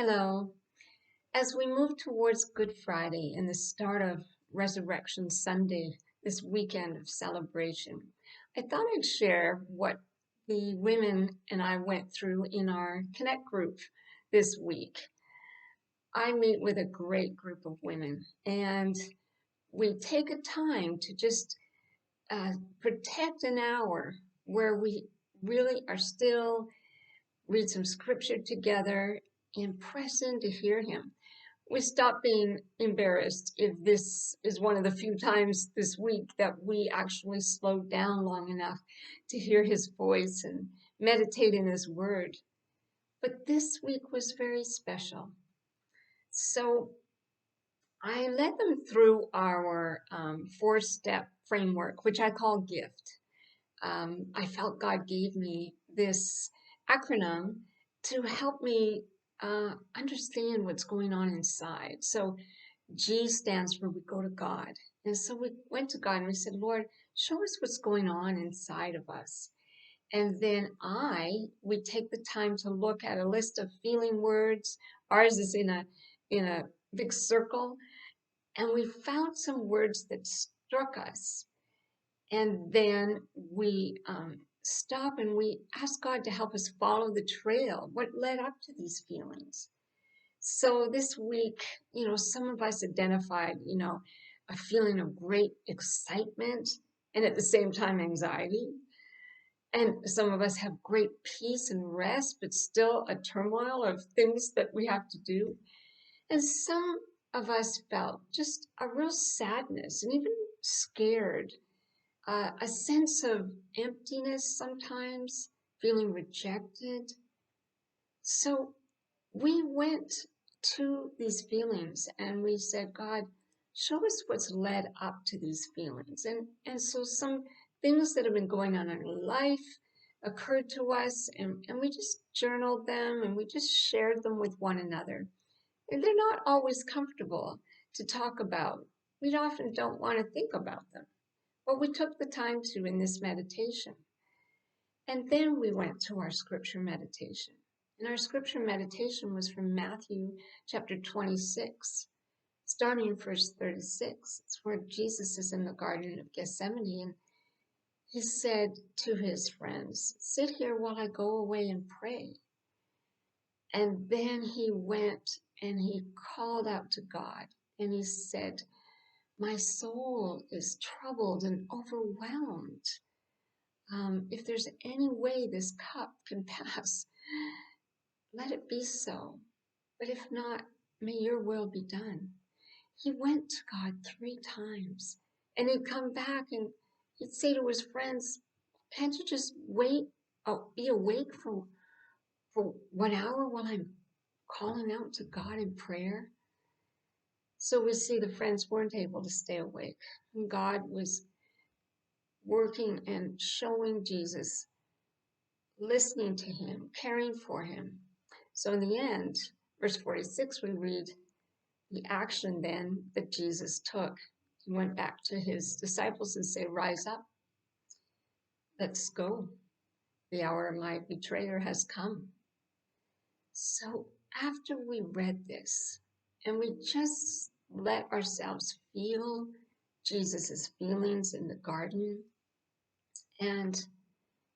Hello. As we move towards Good Friday and the start of Resurrection Sunday, this weekend of celebration, I thought I'd share what the women and I went through in our Connect group this week. I meet with a great group of women, and we take a time to just protect an hour where we really are still, read some scripture together, and press in to hear Him. We stop being embarrassed if this is one of the few times this week that we actually slowed down long enough to hear His voice and meditate in His Word. But this week was very special. So I led them through our 4-step framework, which I call GIFT. I felt God gave me this acronym to help me understand what's going on inside. So G stands for we go to God. And so we went to God and we said, Lord, show us what's going on inside of us. And then we take the time to look at a list of feeling words. Ours is in a big circle. And we found some words that struck us. And then we stop and we ask God to help us follow the trail, what led up to these feelings. So this week, some of us identified, a feeling of great excitement and at the same time anxiety. And some of us have great peace and rest, but still a turmoil of things that we have to do. And some of us felt just a real sadness and even scared, a sense of emptiness sometimes, feeling rejected. So we went to these feelings and we said, God, show us what's led up to these feelings. And so some things that have been going on in our life occurred to us, and we just journaled them and we just shared them with one another. And they're not always comfortable to talk about. We often don't want to think about them, but we took the time to in this meditation. And then we went to our scripture meditation. And our scripture meditation was from Matthew chapter 26, starting in verse 36. It's where Jesus is in the Garden of Gethsemane, and he said to his friends, sit here while I go away and pray. And then he went and he called out to God and he said, my soul is troubled and overwhelmed. If there's any way this cup can pass, let it be so. But if not, may your will be done. He went to God 3 times and he'd come back and he'd say to his friends, can't you just be awake for 1 hour while I'm calling out to God in prayer? So we see the friends weren't able to stay awake. And God was working and showing Jesus, listening to him, caring for him. So in the end, verse 46, we read the action then that Jesus took. He went back to his disciples and said, rise up, let's go. The hour of my betrayer has come. So after we read this and we just let ourselves feel Jesus's feelings in the garden, and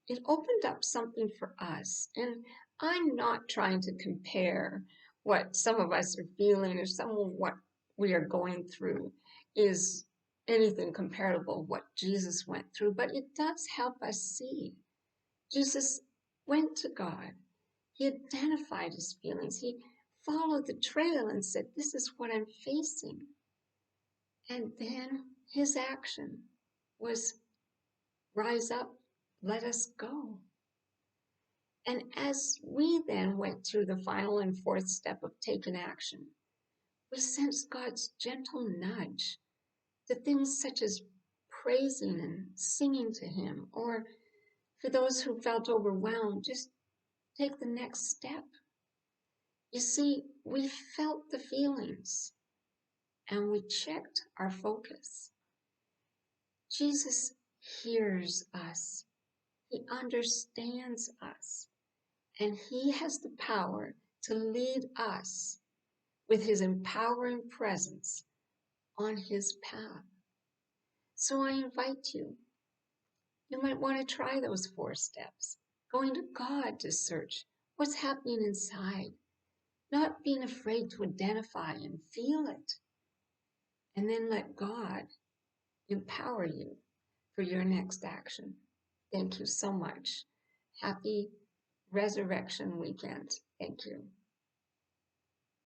it opened up something for us. And I'm not trying to compare what some of us are feeling or some of what we are going through is anything comparable to what Jesus went through, but it does help us see. Jesus went to God. He identified his feelings. He followed the trail and said, this is what I'm facing. And then his action was rise up, let us go. And as we then went through the final and 4th step of taking action, we sensed God's gentle nudge to things such as praising and singing to him, or for those who felt overwhelmed, just take the next step. You see, we felt the feelings and we checked our focus. Jesus hears us. He understands us. And he has the power to lead us with his empowering presence on his path. So I invite you, you might want to try those 4 steps. Going to God to search what's happening inside, not being afraid to identify and feel it, and then let God empower you for your next action. Thank you so much. Happy Resurrection Weekend. Thank you.